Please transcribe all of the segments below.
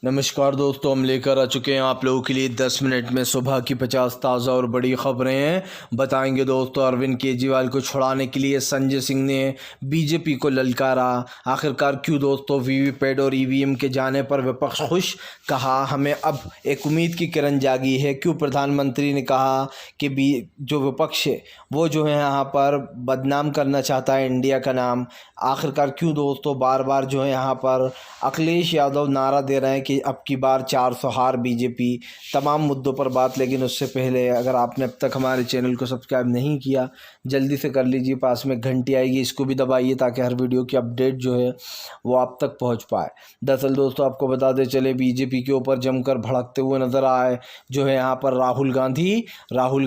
नमस्कार दोस्तों, हम लेकर आ चुके हैं आप लोगों के लिए 10 मिनट में सुबह की 50 ताज़ा और बड़ी खबरें हैं। बताएंगे दोस्तों, अरविंद केजरीवाल को छुड़ाने के लिए संजय सिंह ने बीजेपी को ललकारा। आखिरकार क्यों दोस्तों वीवीपैट और ईवीएम के जाने पर विपक्ष खुश, कहा हमें अब एक उम्मीद की किरण जागी है। क्यों प्रधानमंत्री ने कहा कि जो विपक्ष है वो जो है यहाँ पर बदनाम करना चाहता है इंडिया का नाम। आखिरकार क्यों दोस्तों बार बार जो है यहाँ पर अखिलेश यादव नारा दे रहे हैं कि अब की बार 400 हार बीजेपी। तमाम मुद्दों पर बात, लेकिन उससे पहले अगर आपने अब तक हमारे चैनल को सब्सक्राइब नहीं किया जल्दी से कर लीजिए, पास में घंटी आएगी इसको भी दबाइए ताकि हर वीडियो की अपडेट जो है वो आप तक पहुंच पाए। दरअसल दोस्तों आपको बताते चले, बीजेपी के ऊपर जमकर भड़कते हुए नजर आए जो है यहाँ पर राहुल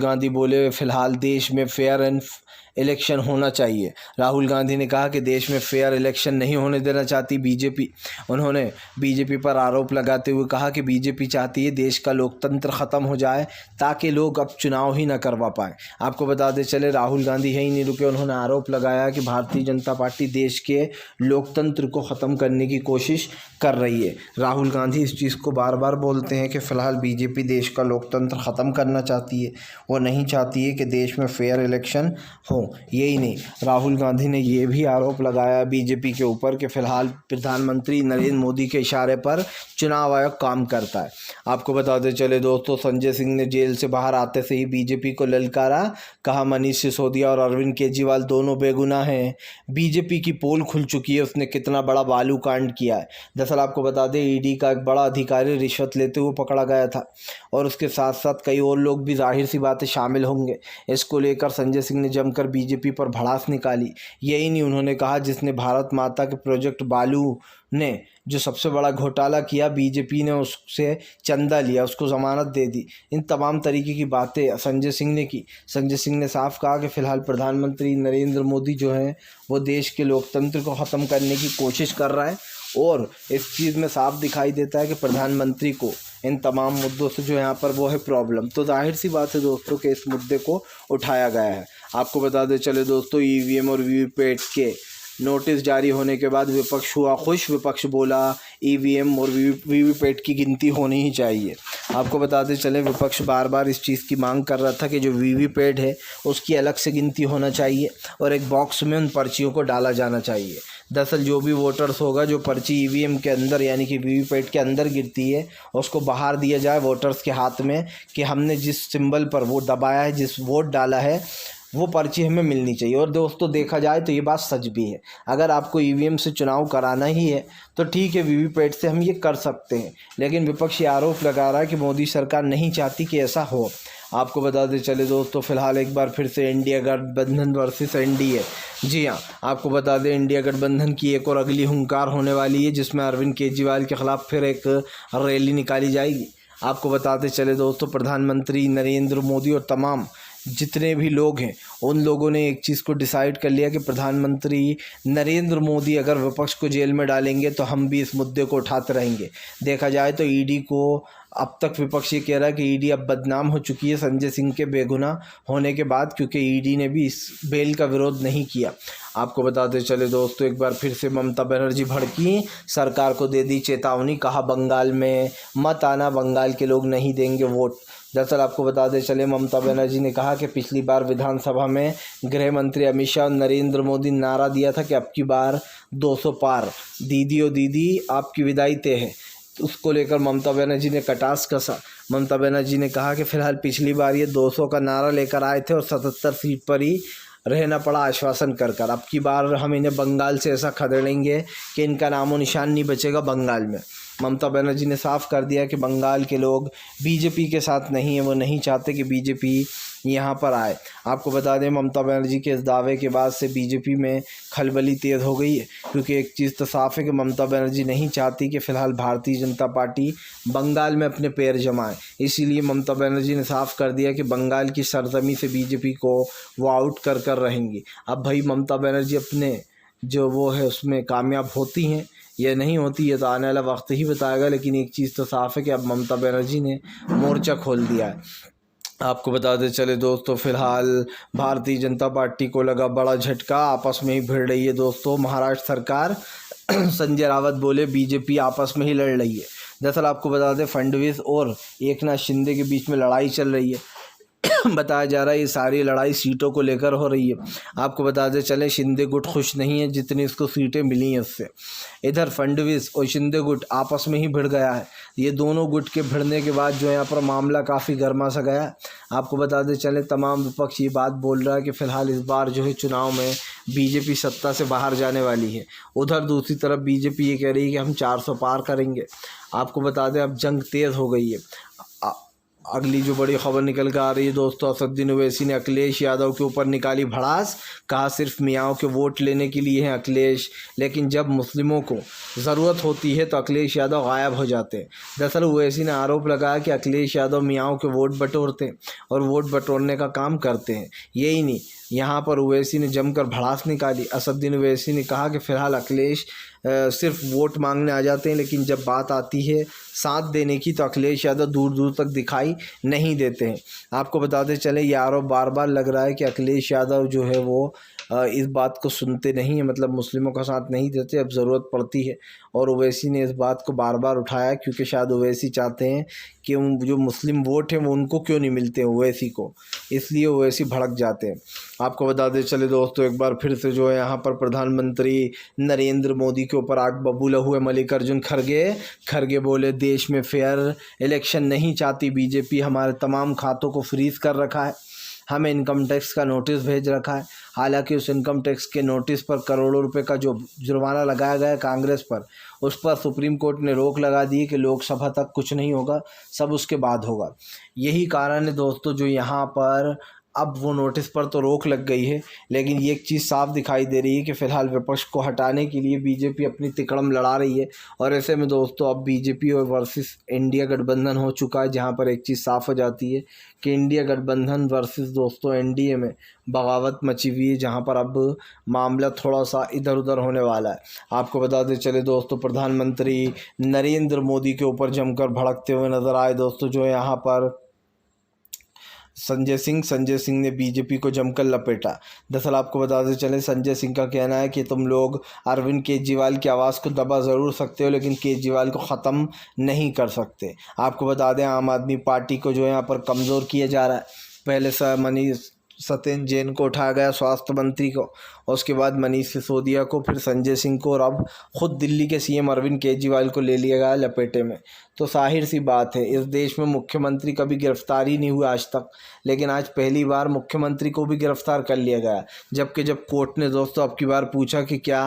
गांधी बोले फिलहाल देश में फेयर एंड इलेक्शन होना चाहिए। राहुल गांधी ने कहा कि देश में फेयर इलेक्शन नहीं होने देना चाहती बीजेपी। उन्होंने बीजेपी पर आरोप लगाते हुए कहा कि बीजेपी चाहती है देश का लोकतंत्र ख़त्म हो जाए ताकि लोग अब चुनाव ही ना करवा पाएँ। आपको बताते चले राहुल गांधी यहीं नहीं रुके, उन्होंने आरोप लगाया कि भारतीय जनता पार्टी देश के लोकतंत्र को ख़त्म करने की कोशिश कर रही है। राहुल गांधी इस चीज़ को बार बार बोलते हैं कि फ़िलहाल बीजेपी देश का लोकतंत्र ख़त्म करना चाहती है, वो नहीं चाहती है कि देश में फेयर इलेक्शन हो। यही नहीं, राहुल गांधी ने ये भी आरोप लगाया बीजेपी के ऊपर कि फ़िलहाल प्रधानमंत्री नरेंद्र मोदी के इशारे पर चुनाव आयोग काम करता है। आपको बताते चले दोस्तों, संजय सिंह ने जेल से बाहर आते से ही बीजेपी को ललकारा। कहा मनीष सिसोदिया और अरविंद केजरीवाल दोनों बेगुनाह हैं। बीजेपी की पोल खुल चुकी है, उसने कितना बड़ा बालू कांड किया है। दरअसल आपको बता दें, ईडी का एक बड़ा अधिकारी रिश्वत लेते हुए पकड़ा गया था और उसके साथ साथ कई और लोग भी जाहिर सी बातें शामिल होंगे। इसको लेकर संजय सिंह ने जमकर बीजेपी पर भड़ास निकाली। यही नहीं, उन्होंने कहा जिसने भारत माता के प्रोजेक्ट बालू ने जो सबसे बड़ा घोटाला किया, बीजेपी ने उससे चंदा लिया, उसको ज़मानत दे दी। इन तमाम तरीके की बातें संजय सिंह ने की। संजय सिंह ने साफ कहा कि फ़िलहाल प्रधानमंत्री नरेंद्र मोदी जो हैं वो देश के लोकतंत्र को ख़त्म करने की कोशिश कर रहा है और इस चीज़ में साफ दिखाई देता है कि प्रधानमंत्री को इन तमाम मुद्दों से जो यहाँ पर वो है प्रॉब्लम। तो जाहिर सी बात है दोस्तों कि इस मुद्दे को उठाया गया है। आपको बता दें चले दोस्तों, ईवीएम और वीवीपैट के नोटिस जारी होने के बाद विपक्ष हुआ खुश। विपक्ष बोला ईवीएम और वीवीपैट की गिनती होनी ही चाहिए। आपको बताते चले, विपक्ष बार बार इस चीज़ की मांग कर रहा था कि जो वीवीपैट है उसकी अलग से गिनती होना चाहिए और एक बॉक्स में उन पर्चियों को डाला जाना चाहिए। दरअसल जो भी वोटर्स होगा, जो पर्ची ईवीएम के अंदर यानी कि वीवीपैट के अंदर गिरती है, उसको बाहर दिया जाए वोटर्स के हाथ में कि हमने जिस सिंबल पर वोट दबाया है, जिस वोट डाला है, वो पर्ची हमें मिलनी चाहिए। और दोस्तों देखा जाए तो ये बात सच भी है। अगर आपको ईवीएम से चुनाव कराना ही है तो ठीक है, वीवीपैट से हम ये कर सकते हैं, लेकिन विपक्ष ये आरोप लगा रहा है कि मोदी सरकार नहीं चाहती कि ऐसा हो। आपको बताते चले दोस्तों, फिलहाल एक बार फिर से इंडिया गठबंधन वर्सेस एनडीए। जी हाँ, आपको बता दें इंडिया गठबंधन की एक और अगली हुंकार होने वाली है जिसमें अरविंद केजरीवाल के खिलाफ फिर एक रैली निकाली जाएगी। आपको बताते चले दोस्तों, प्रधानमंत्री नरेंद्र मोदी और तमाम जितने भी लोग हैं उन लोगों ने एक चीज़ को डिसाइड कर लिया कि प्रधानमंत्री नरेंद्र मोदी अगर विपक्ष को जेल में डालेंगे तो हम भी इस मुद्दे को उठाते रहेंगे। देखा जाए तो ईडी को अब तक विपक्ष ये कह रहा है कि ईडी अब बदनाम हो चुकी है संजय सिंह के बेगुनाह होने के बाद, क्योंकि ईडी ने भी इस बेल का विरोध नहीं किया। आपको बताते चले दोस्तों, एक बार फिर से ममता बनर्जी भड़की, सरकार को दे दी चेतावनी। कहा बंगाल में मत आना, बंगाल के लोग नहीं देंगे वोट। दरअसल आपको बताते चले, ममता बनर्जी ने कहा कि पिछली बार विधानसभा में गृह मंत्री अमित शाह और नरेंद्र मोदी नारा दिया था कि अब की बार 200 पार, दीदी ओ दीदी आपकी विदाई तय है। तो उसको लेकर ममता बनर्जी ने कटास कसा। ममता बनर्जी ने कहा कि फिलहाल पिछली बार ये 200 का नारा लेकर आए थे और 77 सीट पर ही रहना पड़ा आश्वासन कर। अब की बार हम इन्हें बंगाल से ऐसा खदेड़ेंगे कि इनका नामो निशान नहीं बचेगा बंगाल में। ममता बनर्जी ने साफ कर दिया कि बंगाल के लोग बीजेपी के साथ नहीं है, वो नहीं चाहते कि बीजेपी यहाँ पर आए। आपको बता दें, ममता बनर्जी के इस दावे के बाद से बीजेपी में खलबली तेज़ हो गई है, क्योंकि एक चीज़ तो साफ है कि ममता बनर्जी नहीं चाहती कि फ़िलहाल भारतीय जनता पार्टी बंगाल में अपने पैर जमाए। इसीलिए ममता बनर्जी ने साफ कर दिया कि बंगाल की सरजमी से बीजेपी को वो आउट कर रहेंगी। अब भाई ममता बनर्जी अपने जो वो है उसमें कामयाब होती हैं या नहीं होती है तो आने वाला वक्त ही बताएगा, लेकिन एक चीज़ तो साफ़ है कि अब ममता बनर्जी ने मोर्चा खोल दिया है। आपको बताते चले दोस्तों, फिलहाल भारतीय जनता पार्टी को लगा बड़ा झटका, आपस में ही भिड़ रही है दोस्तों महाराष्ट्र सरकार। संजय रावत बोले बीजेपी आपस में ही लड़ रही है। दरअसल आपको बता दें फडणवीस और एकनाथ शिंदे के बीच में लड़ाई चल रही है। बताया जा रहा है ये सारी लड़ाई सीटों को लेकर हो रही है। आपको बताते चले शिंदे गुट खुश नहीं है जितनी इसको सीटें मिली हैं उससे। इधर फडणवीस और शिंदे गुट आपस में ही भिड़ गया है। ये दोनों गुट के भिड़ने के बाद जो यहाँ पर मामला काफ़ी गर्मा सा गया। आपको बताते चले तमाम विपक्ष ये बात बोल रहा है कि फ़िलहाल इस बार जो है चुनाव में बीजेपी सत्ता से बाहर जाने वाली है। उधर दूसरी तरफ बीजेपी ये कह रही है कि हम 400 पार करेंगे। आपको बता दें अब जंग तेज़ हो गई है। अगली जो बड़ी खबर निकल कर आ रही है दोस्तों, असदुद्दीन ओवैसी ने अखिलेश यादव के ऊपर निकाली भड़ास। कहा सिर्फ मियाँओं के वोट लेने के लिए हैं अखिलेश, लेकिन जब मुस्लिमों को ज़रूरत होती है तो अखिलेश यादव गायब हो जाते हैं। दरअसल ओवैसी ने आरोप लगाया कि अखिलेश यादव मियाँओं के वोट बटोरते हैं और वोट बटोरने का काम करते हैं। यही नहीं, यहाँ पर ओवैसी ने जमकर भड़ास निकाली। असदुद्दीन ओवैसी ने कहा कि फ़िलहाल अखिलेश सिर्फ वोट मांगने आ जाते हैं, लेकिन जब बात आती है साथ देने की तो अखिलेश यादव दूर दूर तक दिखाई नहीं देते हैं। आपको बताते चले ये आरोप बार बार लग रहा है कि अखिलेश यादव जो है वो इस बात को सुनते नहीं हैं, मतलब मुस्लिमों का साथ नहीं देते, अब ज़रूरत पड़ती है। और ओवैसी ने इस बात को बार बार उठाया क्योंकि शायद ओवैसी चाहते हैं कि जो मुस्लिम वोट हैं वो उनको क्यों नहीं मिलते हैं ओवैसी को, इसलिए ओवैसी भड़क जाते हैं। आपको बताते चले दोस्तों एक बार फिर से जो है यहाँ पर प्रधानमंत्री नरेंद्र मोदी के ऊपर आग बबूला हुए मल्लिकार्जुन खड़गे बोले देश में फेयर इलेक्शन नहीं चाहती बीजेपी, हमारे तमाम खातों को फ्रीज कर रखा है, हमें इनकम टैक्स का नोटिस भेज रखा है। हालांकि उस इनकम टैक्स के नोटिस पर करोड़ों रुपए का जो जुर्माना लगाया गया है कांग्रेस पर, उस पर सुप्रीम कोर्ट ने रोक लगा दी कि लोकसभा तक कुछ नहीं होगा, सब उसके बाद होगा। यही कारण है दोस्तों जो यहाँ पर अब वो नोटिस पर तो रोक लग गई है, लेकिन ये एक चीज़ साफ दिखाई दे रही है कि फ़िलहाल विपक्ष को हटाने के लिए बीजेपी अपनी तिकड़म लड़ा रही है। और ऐसे में दोस्तों अब बीजेपी और वर्सेस इंडिया गठबंधन हो चुका है, जहां पर एक चीज़ साफ हो जाती है कि इंडिया गठबंधन वर्सेस दोस्तों एनडीए में बगावत मची हुई है, जहां पर अब मामला थोड़ा सा इधर उधर होने वाला है। आपको बताते चले दोस्तों प्रधानमंत्री नरेंद्र मोदी के ऊपर जमकर भड़कते हुए नज़र आए दोस्तों जो यहाँ पर संजय सिंह ने बीजेपी को जमकर लपेटा। दरअसल आपको बताते चले संजय सिंह का कहना है कि तुम लोग अरविंद केजरीवाल की आवाज़ को दबा ज़रूर सकते हो, लेकिन केजरीवाल को ख़त्म नहीं कर सकते। आपको बता दें आम आदमी पार्टी को जो यहाँ पर कमज़ोर किया जा रहा है। पहले मनीष सत्येंद्र जैन को उठाया गया स्वास्थ्य मंत्री को, और उसके बाद मनीष सिसोदिया को, फिर संजय सिंह को, और अब खुद दिल्ली के सीएम अरविंद केजरीवाल को ले लिया गया लपेटे में। तो जाहिर सी बात है इस देश में मुख्यमंत्री कभी गिरफ्तार ही नहीं हुआ आज तक, लेकिन आज पहली बार मुख्यमंत्री को भी गिरफ्तार कर लिया गया। जबकि जब कोर्ट ने दोस्तों अब की बार पूछा कि क्या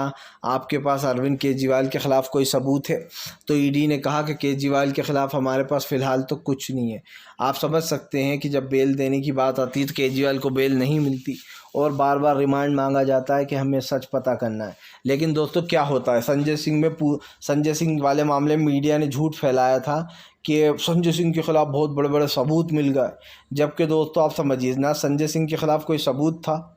आपके पास अरविंद केजरीवाल के ख़िलाफ़ कोई सबूत है, तो ईडी ने कहा कि केजरीवाल के ख़िलाफ़ हमारे पास फ़िलहाल तो कुछ नहीं है। आप समझ सकते हैं कि जब बेल देने की बात आती है तो केजरीवाल को बेल नहीं मिलती और बार बार रिमांड मांगा जाता है कि हमें सच पता करना है। लेकिन दोस्तों क्या होता है, संजय सिंह वाले मामले में मीडिया ने झूठ फैलाया था कि संजय सिंह के ख़िलाफ़ बहुत बड़े बड़े सबूत मिल गए, जबकि दोस्तों आप समझिए ना संजय सिंह के ख़िलाफ़ कोई सबूत था,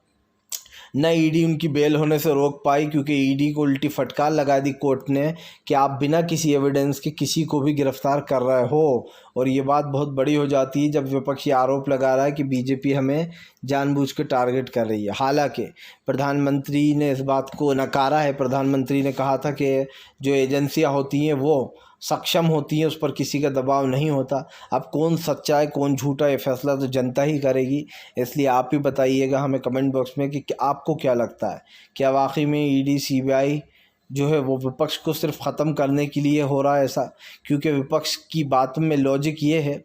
न ईडी उनकी बेल होने से रोक पाई, क्योंकि ईडी को उल्टी फटकार लगा दी कोर्ट ने कि आप बिना किसी एविडेंस के किसी को भी गिरफ्तार कर रहे हो। और ये बात बहुत बड़ी हो जाती है जब विपक्षी आरोप लगा रहा है कि बीजेपी हमें जानबूझ के टारगेट कर रही है। हालांकि प्रधानमंत्री ने इस बात को नकारा है। प्रधानमंत्री ने कहा था कि जो एजेंसियां होती हैं वो सक्षम होती हैं, उस पर किसी का दबाव नहीं होता। अब कौन सच्चा है कौन झूठा ये फैसला तो जनता ही करेगी। इसलिए आप भी बताइएगा हमें कमेंट बॉक्स में कि आपको क्या लगता है, क्या वाकई में ईडी सीबीआई जो है वो विपक्ष को सिर्फ ख़त्म करने के लिए हो रहा है ऐसा? क्योंकि विपक्ष की बात में लॉजिक ये है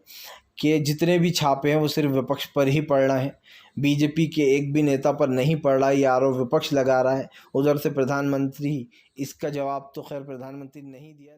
कि जितने भी छापे हैं वो सिर्फ विपक्ष पर ही पड़ रहे हैं, बीजेपी के एक भी नेता पर नहीं पड़ रहा है। ये आरोप विपक्ष लगा रहा है। उधर से प्रधानमंत्री, इसका जवाब तो खैर प्रधानमंत्री ने नहीं दिया।